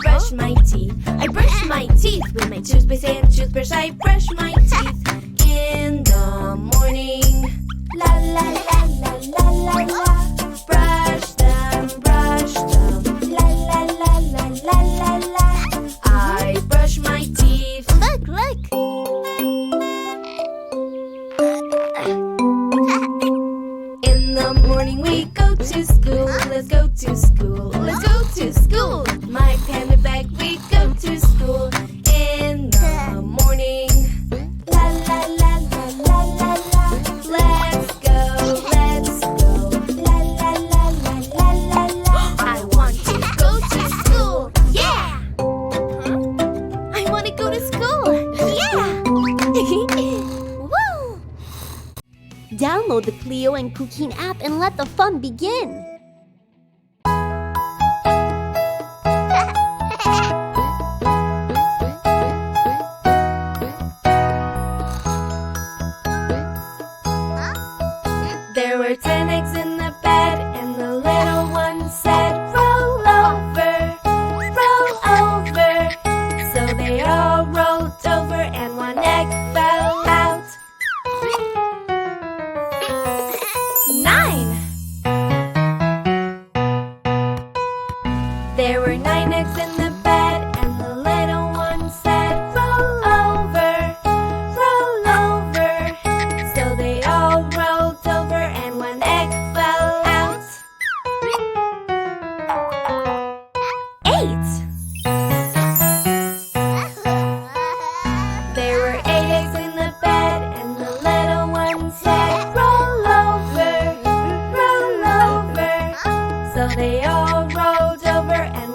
brush my teeth. I brush my teeth with my toothpaste and toothbrush. I brush my teeth in the morning. La la la la la la la. Brush them, brush them. La la la la la la la. I brush my teeth. Look, look. In the morning we go to school. Let's go to school. Let's go to school. My panda bag, we go to school in the morning. La la la la la la la. Let's go, let's go. La la la la la la la. I want to go to school. Yeah. I want to go to school. Yeah. Woo! Download the Cleo and Cuquín app and let the fun begin. There were 10 eggs in the bed, and the little one said, roll over, roll over. So they all rolled over, and one egg fell out. 9! There were 9 eggs in the bed, and the little one said, roll over, roll over. So they all rolled over, and one egg fell out. 8! There were 8 eggs in the bed, and the little one said, roll over, roll over. So they all rolled over, and